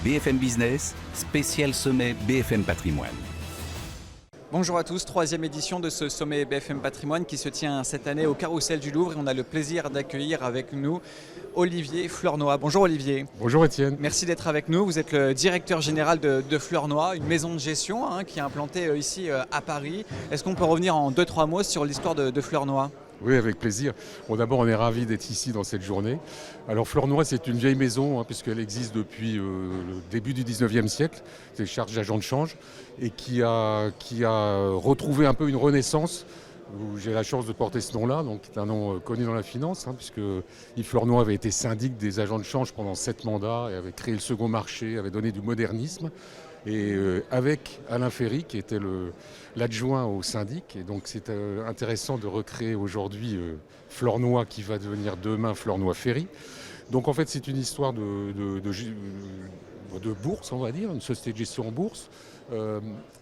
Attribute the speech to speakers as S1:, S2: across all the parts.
S1: BFM Business, spécial sommet BFM Patrimoine.
S2: Bonjour à tous, troisième édition de ce sommet BFM Patrimoine qui se tient cette année au Carrousel du Louvre et on a le plaisir d'accueillir avec nous Olivier Fleurnoy. Bonjour Olivier.
S3: Bonjour Étienne.
S2: Merci d'être avec nous. Vous êtes le directeur général de Fleurnoy, une maison de gestion qui est implantée ici à Paris. Est-ce qu'on peut revenir en 2-3 mots sur l'histoire de Fleurnoy ?
S3: Oui, avec plaisir. Bon, d'abord, on est ravis d'être ici dans cette journée. Alors, Fleurnoy, c'est une vieille maison, puisqu'elle existe depuis le début du 19e siècle. C'est charge d'agent de change et qui a retrouvé un peu une renaissance. Où j'ai la chance de porter ce nom-là, donc c'est un nom connu dans la finance, puisque Yves Fleurnoy avait été syndic des agents de change pendant 7 mandats et avait créé le second marché, avait donné du modernisme. Et avec Alain Ferry, qui était l'adjoint au syndic. Et donc c'est intéressant de recréer aujourd'hui Fleurnoy, qui va devenir demain Fleurnoy-Ferry. Donc en fait, c'est une histoire de bourse, on va dire, une société de gestion en bourse,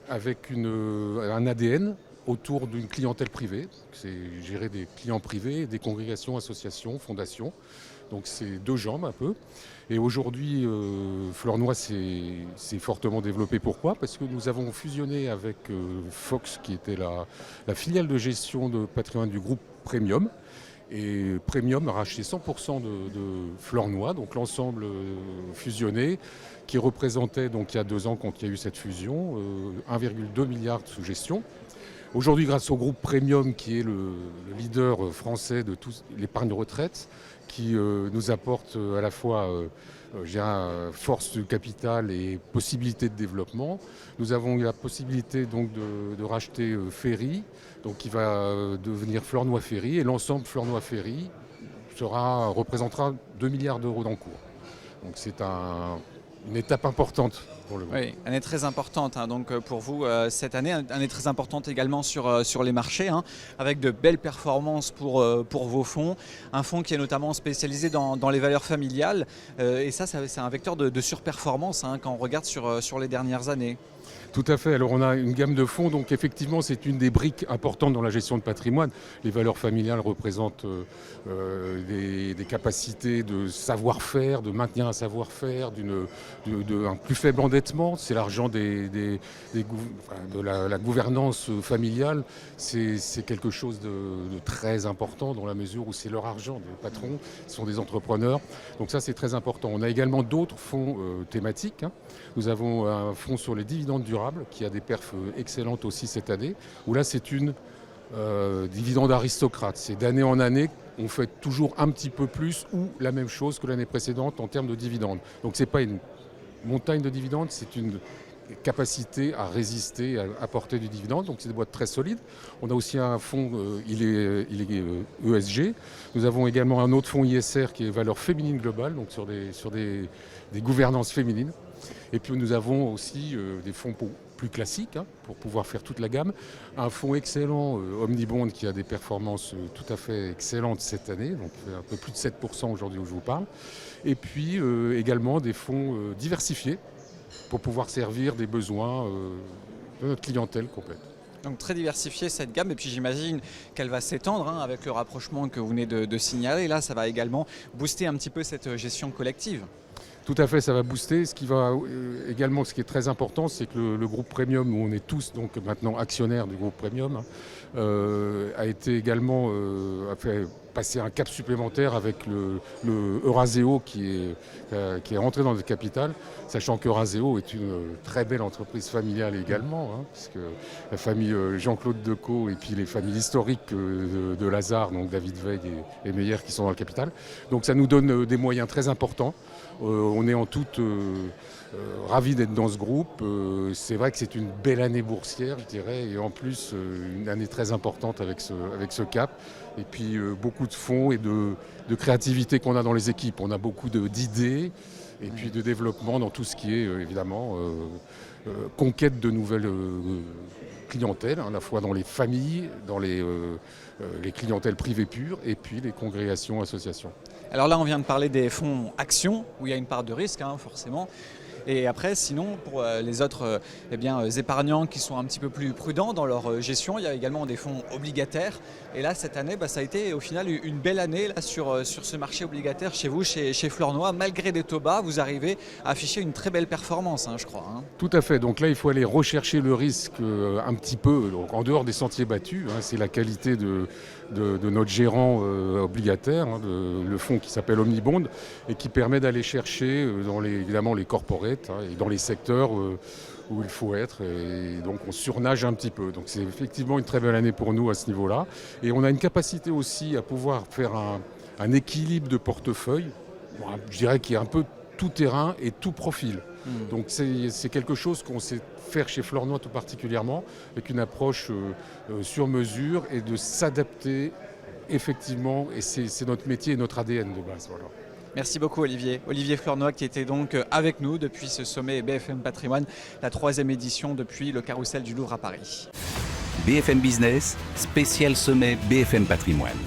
S3: avec un ADN autour d'une clientèle privée. C'est gérer des clients privés, des congrégations, associations, fondations. Donc c'est 2 jambes un peu. Et aujourd'hui, Fleurnoy s'est fortement développé. Pourquoi ? Parce que nous avons fusionné avec Fox, qui était la filiale de gestion de patrimoine du groupe Premium. Et Premium a racheté 100% de Fleurnoy, donc l'ensemble fusionné, qui représentait, donc il y a 2 ans quand il y a eu cette fusion, 1,2 milliard sous gestion. Aujourd'hui, grâce au groupe Premium, qui est le leader français de toute l'épargne de retraite, qui nous apporte à la fois force de capital et possibilité de développement. Nous avons eu la possibilité donc de racheter Ferry, donc qui va devenir Fleurnoy-Ferry, et l'ensemble Fleurnoy-Ferry représentera 2 milliards d'euros d'encours. Donc c'est une étape importante pour le groupe.
S2: Oui, année très importante donc pour vous cette année, année très importante également sur les marchés, avec de belles performances pour vos fonds. Un fonds qui est notamment spécialisé dans les valeurs familiales et ça c'est un vecteur de surperformance quand on regarde sur les dernières années.
S3: Tout à fait. Alors on a une gamme de fonds, donc effectivement c'est une des briques importantes dans la gestion de patrimoine. Les valeurs familiales représentent des capacités de savoir-faire, de maintenir un savoir-faire, d'un plus faible endettement. C'est l'argent de la gouvernance familiale. C'est quelque chose de très important dans la mesure où c'est leur argent. Les patrons sont des entrepreneurs. Donc ça c'est très important. On a également d'autres fonds thématiques. Nous avons un fonds sur les dividendes durables qui a des perfs excellentes aussi cette année, où là c'est une dividende aristocrate. C'est d'année en année, on fait toujours un petit peu plus ou la même chose que l'année précédente en termes de dividendes. Donc c'est pas une montagne de dividendes, c'est une capacité à résister, à apporter du dividende. Donc c'est des boîtes très solides. On a aussi un fonds, il est ESG. Nous avons également un autre fonds ISR qui est valeur féminine globale, donc sur des gouvernances féminines. Et puis nous avons aussi des fonds plus classiques pour pouvoir faire toute la gamme. Un fonds excellent, Omnibond, qui a des performances tout à fait excellentes cette année, donc un peu plus de 7% aujourd'hui où je vous parle. Et puis également des fonds diversifiés pour pouvoir servir des besoins de notre clientèle complète.
S2: Donc très diversifiée cette gamme, et puis j'imagine qu'elle va s'étendre avec le rapprochement que vous venez de signaler. Là, ça va également booster un petit peu cette gestion collective.
S3: Tout à fait, ça va booster. Ce qui est très important, c'est que le groupe Premium, où on est tous donc maintenant actionnaires du groupe Premium, a été également a fait passer un cap supplémentaire avec le Eurazeo qui est rentré dans le capital, sachant qu'Eurazeo est une très belle entreprise familiale également, puisque la famille Jean-Claude Decaux et puis les familles historiques de Lazare, donc David Veil et Meyer, qui sont dans le capital. Donc ça nous donne des moyens très importants. On est en toute ravis d'être dans ce groupe. C'est vrai que c'est une belle année boursière, je dirais, et en plus une année très importante avec ce cap. Et puis beaucoup de fonds et de créativité qu'on a dans les équipes. On a beaucoup d'idées et puis de développement dans tout ce qui est évidemment conquête de nouvelles clientèles, à la fois dans les familles, dans les clientèles privées pures et puis les congrégations, associations.
S2: Alors là, on vient de parler des fonds actions, où il y a une part de risque, hein, forcément. Et après, sinon, pour les autres épargnants qui sont un petit peu plus prudents dans leur gestion, il y a également des fonds obligataires. Et là, cette année, ça a été au final une belle année là, sur ce marché obligataire chez vous, chez Fleurnoy. Malgré des taux bas, vous arrivez à afficher une très belle performance, hein, je crois. Hein.
S3: Tout à fait. Donc là, il faut aller rechercher le risque un petit peu, donc en dehors des sentiers battus. Hein, c'est la qualité de notre gérant obligataire, hein, le fonds qui s'appelle Omnibond, et qui permet d'aller chercher évidemment les corporates hein, et dans les secteurs où il faut être. Et donc on surnage un petit peu. Donc c'est effectivement une très belle année pour nous à ce niveau-là. Et on a une capacité aussi à pouvoir faire un équilibre de portefeuille, je dirais qui est un peu tout terrain et tout profil. Donc c'est quelque chose qu'on sait faire chez Fleurnoy tout particulièrement, avec une approche sur mesure et de s'adapter effectivement. Et c'est notre métier et notre ADN de base. Voilà.
S2: Merci beaucoup Olivier. Olivier Fleurnoy qui était donc avec nous depuis ce sommet BFM Patrimoine, la 3e édition depuis le Carrousel du Louvre à Paris.
S1: BFM Business, spécial sommet BFM Patrimoine.